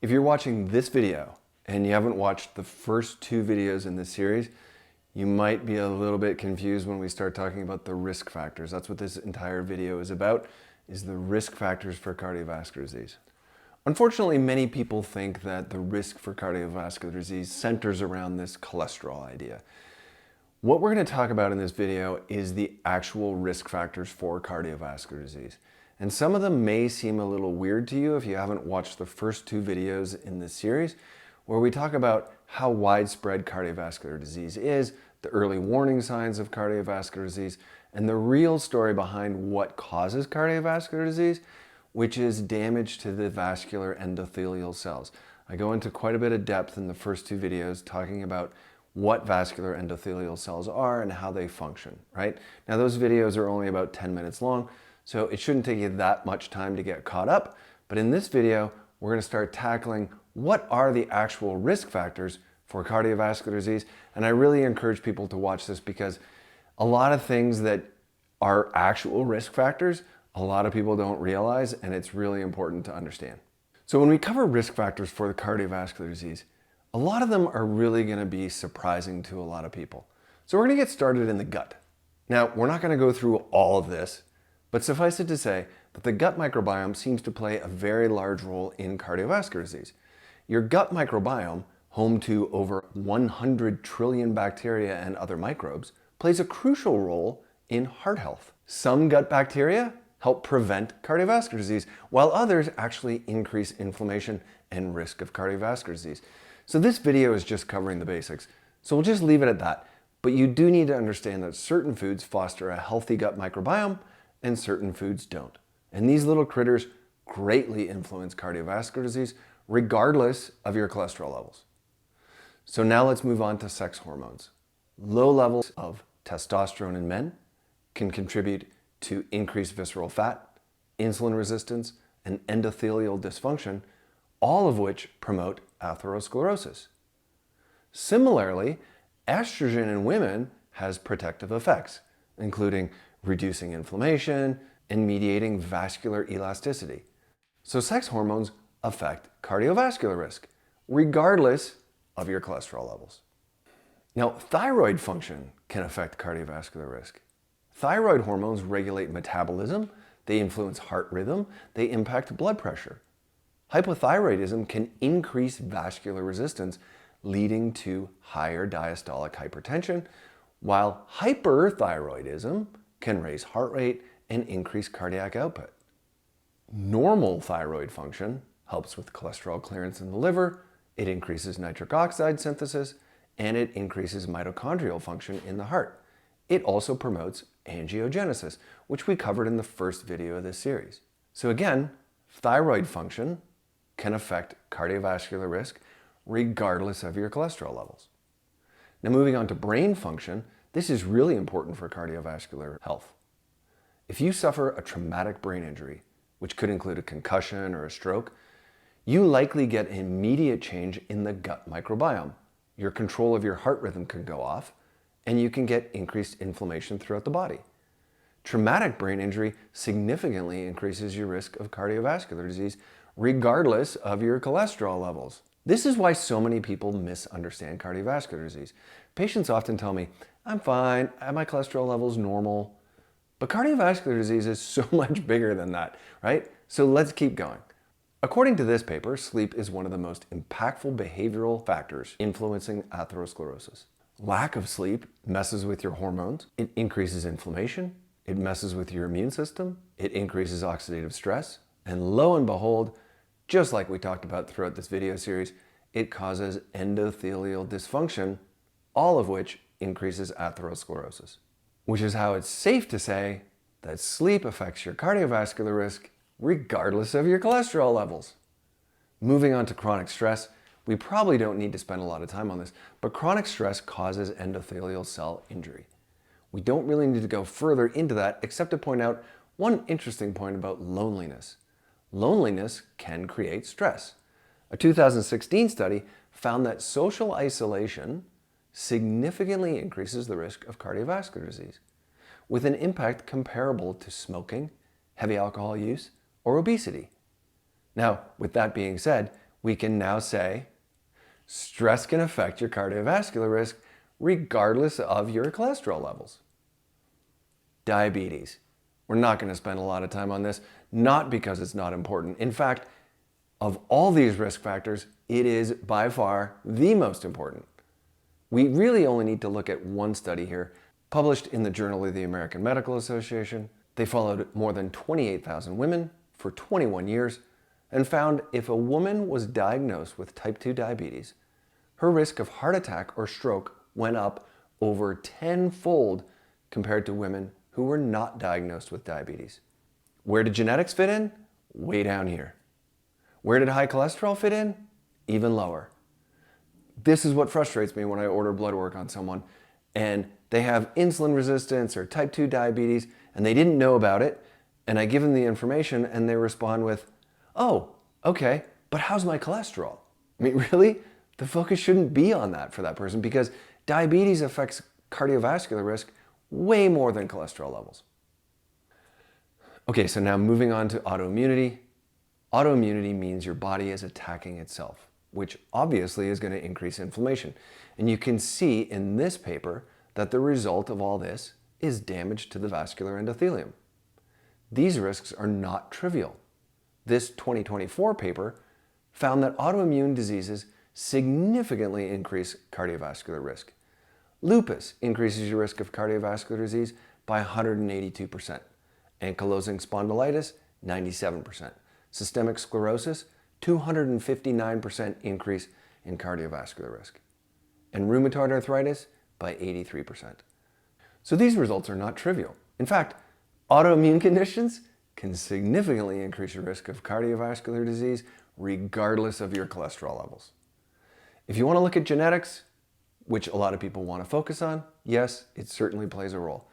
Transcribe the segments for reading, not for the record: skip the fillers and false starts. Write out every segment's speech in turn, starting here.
If you're watching this video and you haven't watched the first two videos in this series, you might be a little bit confused when we start talking about the risk factors. That's what this entire video is about, is the risk factors for cardiovascular disease. Unfortunately, many people think that the risk for cardiovascular disease centers around this cholesterol idea. What we're going to talk about in this video is the actual risk factors for cardiovascular disease. And some of them may seem a little weird to you if you haven't watched the first two videos in this series, where we talk about how widespread cardiovascular disease is, the early warning signs of cardiovascular disease, and the real story behind what causes cardiovascular disease, which is damage to the vascular endothelial cells. I go into quite a bit of depth in the first two videos talking about what vascular endothelial cells are and how they function, right? Now those videos are only about 10 minutes long, so it shouldn't take you that much time to get caught up. But in this video, we're going to start tackling what are the actual risk factors for cardiovascular disease. And I really encourage people to watch this because a lot of things that are actual risk factors, a lot of people don't realize, and it's really important to understand. So when we cover risk factors for the cardiovascular disease, a lot of them are really going to be surprising to a lot of people. So we're going to get started in the gut. Now, we're not going to go through all of this, but suffice it to say that the gut microbiome seems to play a very large role in cardiovascular disease. Your gut microbiome, home to over 100 trillion bacteria and other microbes, plays a crucial role in heart health. Some gut bacteria help prevent cardiovascular disease, while others actually increase inflammation and risk of cardiovascular disease. So this video is just covering the basics, so we'll just leave it at that. But you do need to understand that certain foods foster a healthy gut microbiome and certain foods don't. And these little critters greatly influence cardiovascular disease regardless of your cholesterol levels. So now let's move on to sex hormones. Low levels of testosterone in men can contribute to increased visceral fat, insulin resistance, and endothelial dysfunction, all of which promote atherosclerosis. Similarly, estrogen in women has protective effects, including reducing inflammation and mediating vascular elasticity. So sex hormones affect cardiovascular risk, regardless of your cholesterol levels. Now, thyroid function can affect cardiovascular risk. Thyroid hormones regulate metabolism, they influence heart rhythm, they impact blood pressure. Hypothyroidism can increase vascular resistance, leading to higher diastolic hypertension, while hyperthyroidism can raise heart rate and increase cardiac output. Normal thyroid function helps with cholesterol clearance in the liver, it increases nitric oxide synthesis, and it increases mitochondrial function in the heart. It also promotes angiogenesis, which we covered in the first video of this series. So again, thyroid function can affect cardiovascular risk regardless of your cholesterol levels. Now moving on to brain function, this is really important for cardiovascular health. If you suffer a traumatic brain injury, which could include a concussion or a stroke, you likely get an immediate change in the gut microbiome. Your control of your heart rhythm can go off, and you can get increased inflammation throughout the body. Traumatic brain injury significantly increases your risk of cardiovascular disease, regardless of your cholesterol levels. This is why so many people misunderstand cardiovascular disease. Patients often tell me, I'm fine, my cholesterol level's normal. But cardiovascular disease is so much bigger than that, right? So let's keep going. According to this paper, sleep is one of the most impactful behavioral factors influencing atherosclerosis. Lack of sleep messes with your hormones, it increases inflammation, it messes with your immune system, it increases oxidative stress, and lo and behold, just like we talked about throughout this video series, it causes endothelial dysfunction, all of which increases atherosclerosis. Which is how it's safe to say that sleep affects your cardiovascular risk regardless of your cholesterol levels. Moving on to chronic stress, we probably don't need to spend a lot of time on this, but chronic stress causes endothelial cell injury. We don't really need to go further into that except to point out one interesting point about loneliness. Loneliness can create stress. A 2016 study found that social isolation significantly increases the risk of cardiovascular disease, with an impact comparable to smoking, heavy alcohol use, or obesity. Now, with that being said, we can now say stress can affect your cardiovascular risk regardless of your cholesterol levels. Diabetes. We're not going to spend a lot of time on this, not because it's not important. In fact, of all these risk factors, it is by far the most important. We really only need to look at one study here, published in the Journal of the American Medical Association. They followed more than 28,000 women for 21 years and found if a woman was diagnosed with type 2 diabetes, her risk of heart attack or stroke went up over 10-fold compared to women who were not diagnosed with diabetes. Where did genetics fit in? Way down here. Where did high cholesterol fit in? Even lower. This is what frustrates me when I order blood work on someone and they have insulin resistance or type 2 diabetes and they didn't know about it, and I give them the information and they respond with, "Oh, okay, but how's my cholesterol?" I mean, really? The focus shouldn't be on that for that person because diabetes affects cardiovascular risk way more than cholesterol levels. Okay, so now moving on to autoimmunity. Autoimmunity means your body is attacking itself, which obviously is going to increase inflammation. And you can see in this paper that the result of all this is damage to the vascular endothelium. These risks are not trivial. This 2024 paper found that autoimmune diseases significantly increase cardiovascular risk. Lupus increases your risk of cardiovascular disease by 182%. Ankylosing spondylitis, 97%. Systemic sclerosis, 259% increase in cardiovascular risk. And rheumatoid arthritis by 83%. So these results are not trivial. In fact, autoimmune conditions can significantly increase your risk of cardiovascular disease regardless of your cholesterol levels. If you want to look at genetics, which a lot of people want to focus on, yes, it certainly plays a role.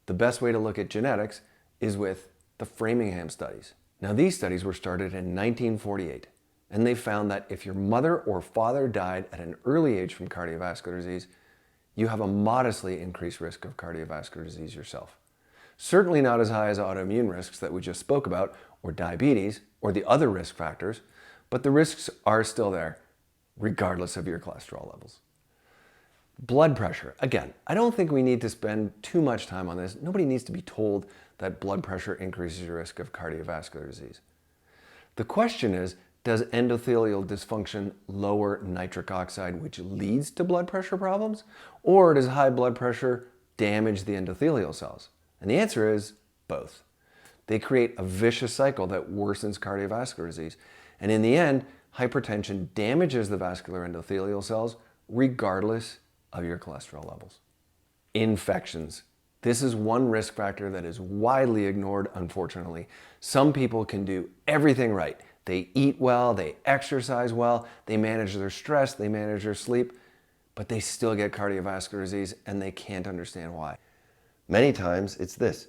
The best way to look at genetics is with the Framingham studies. Now, these studies were started in 1948, and they found that if your mother or father died at an early age from cardiovascular disease, you have a modestly increased risk of cardiovascular disease yourself. Certainly not as high as autoimmune risks that we just spoke about, or diabetes, or the other risk factors, but the risks are still there, regardless of your cholesterol levels. Blood pressure. Again, I don't think we need to spend too much time on this. Nobody needs to be told that blood pressure increases your risk of cardiovascular disease. The question is, does endothelial dysfunction lower nitric oxide, which leads to blood pressure problems? Or does high blood pressure damage the endothelial cells? And the answer is both. They create a vicious cycle that worsens cardiovascular disease. And in the end, hypertension damages the vascular endothelial cells regardless of your cholesterol levels. Infections. This is one risk factor that is widely ignored, unfortunately. Some people can do everything right. They eat well, they exercise well, they manage their stress, they manage their sleep, but they still get cardiovascular disease and they can't understand why. Many times it's this,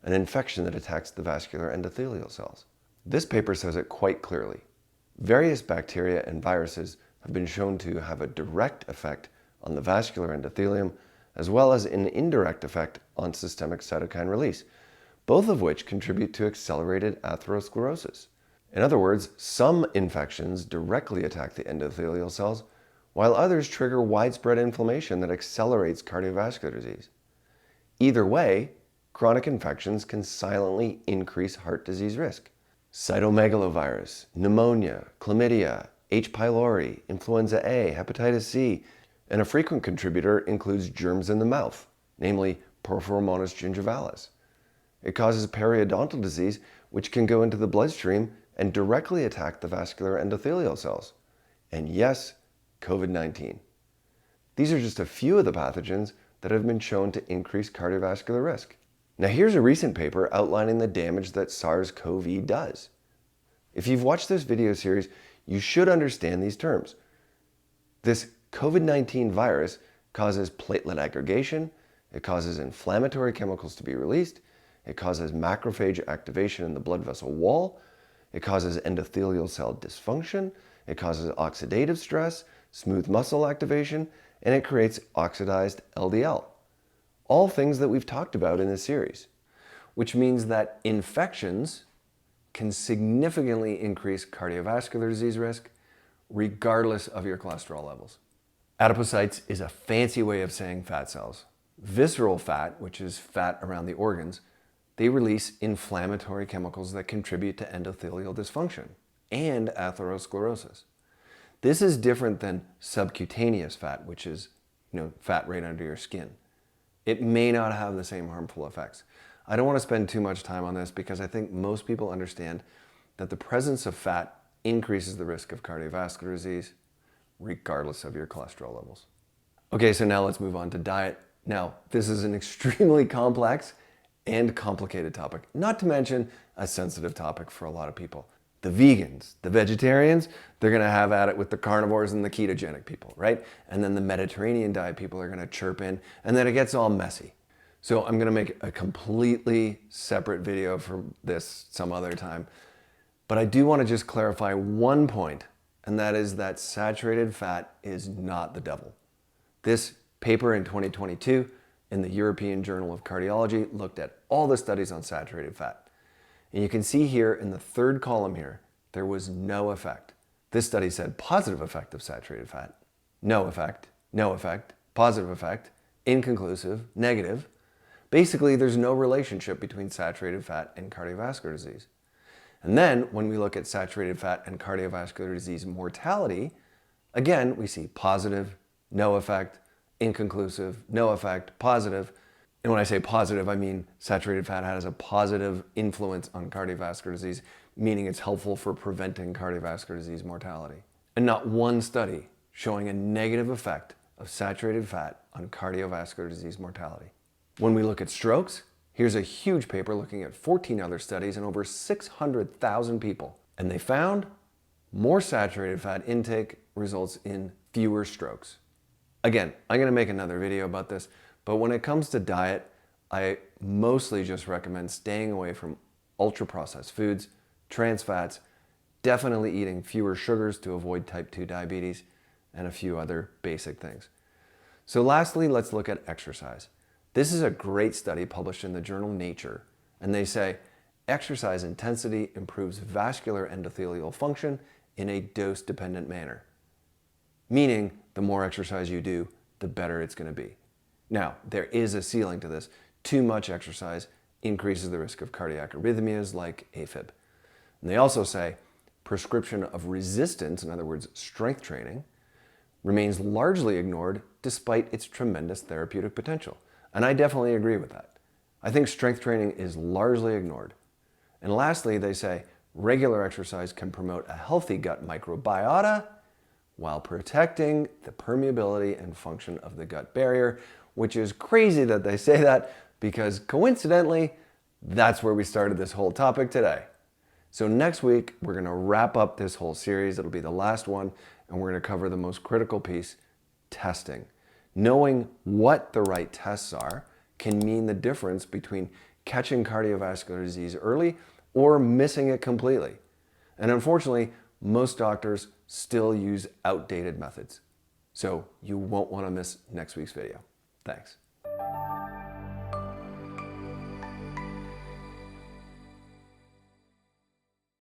an infection that attacks the vascular endothelial cells. This paper says it quite clearly. Various bacteria and viruses have been shown to have a direct effect on the vascular endothelium, as well as an indirect effect on systemic cytokine release, both of which contribute to accelerated atherosclerosis. In other words, some infections directly attack the endothelial cells, while others trigger widespread inflammation that accelerates cardiovascular disease. Either way, chronic infections can silently increase heart disease risk. Cytomegalovirus, pneumonia, chlamydia, H. pylori, influenza A, hepatitis C, and a frequent contributor includes germs in the mouth, namely Porphyromonas gingivalis. It causes periodontal disease, which can go into the bloodstream and directly attack the vascular endothelial cells. And yes, COVID-19. These are just a few of the pathogens that have been shown to increase cardiovascular risk. Now here's a recent paper outlining the damage that SARS-CoV does. If you've watched this video series, you should understand these terms. This COVID-19 virus causes platelet aggregation, it causes inflammatory chemicals to be released, it causes macrophage activation in the blood vessel wall, it causes endothelial cell dysfunction, it causes oxidative stress, smooth muscle activation, and it creates oxidized LDL. All things that we've talked about in this series, which means that infections can significantly increase cardiovascular disease risk regardless of your cholesterol levels. Adipocytes is a fancy way of saying fat cells. Visceral fat, which is fat around the organs, they release inflammatory chemicals that contribute to endothelial dysfunction and atherosclerosis. This is different than subcutaneous fat, which is fat right under your skin. It may not have the same harmful effects. I don't want to spend too much time on this because I think most people understand that the presence of fat increases the risk of cardiovascular disease, regardless of your cholesterol levels. Okay, so now let's move on to diet. Now, this is an extremely complex and complicated topic, not to mention a sensitive topic for a lot of people. The vegans, the vegetarians, they're gonna have at it with the carnivores and the ketogenic people, right? And then the Mediterranean diet people are gonna chirp in, and then it gets all messy. So I'm gonna make a completely separate video for this some other time. But I do wanna just clarify one point, and that is that saturated fat is not the devil. This paper in 2022 in the European Journal of Cardiology looked at all the studies on saturated fat. And you can see here in the third column here, there was no effect. This study said positive effect of saturated fat, no effect, positive effect, inconclusive, negative. Basically, there's no relationship between saturated fat and cardiovascular disease. And then when we look at saturated fat and cardiovascular disease mortality, again, we see positive, no effect, inconclusive, no effect, positive. And when I say positive, I mean saturated fat has a positive influence on cardiovascular disease, meaning it's helpful for preventing cardiovascular disease mortality. And not one study showing a negative effect of saturated fat on cardiovascular disease mortality. When we look at strokes, here's a huge paper looking at 14 other studies and over 600,000 people. And they found more saturated fat intake results in fewer strokes. Again, I'm gonna make another video about this, but when it comes to diet, I mostly just recommend staying away from ultra-processed foods, trans fats, definitely eating fewer sugars to avoid type 2 diabetes, and a few other basic things. So lastly, let's look at exercise. This is a great study published in the journal Nature, and they say exercise intensity improves vascular endothelial function in a dose-dependent manner. Meaning, the more exercise you do, the better it's gonna be. Now, there is a ceiling to this. Too much exercise increases the risk of cardiac arrhythmias like AFib. And they also say prescription of resistance, in other words, strength training, remains largely ignored despite its tremendous therapeutic potential. And I definitely agree with that. I think strength training is largely ignored. And lastly, they say regular exercise can promote a healthy gut microbiota while protecting the permeability and function of the gut barrier, which is crazy that they say that because coincidentally, that's where we started this whole topic today. So next week, we're gonna wrap up this whole series. It'll be the last one, and we're gonna cover the most critical piece, testing. Knowing what the right tests are can mean the difference between catching cardiovascular disease early or missing it completely. And unfortunately, most doctors still use outdated methods. So you won't want to miss next week's video. Thanks.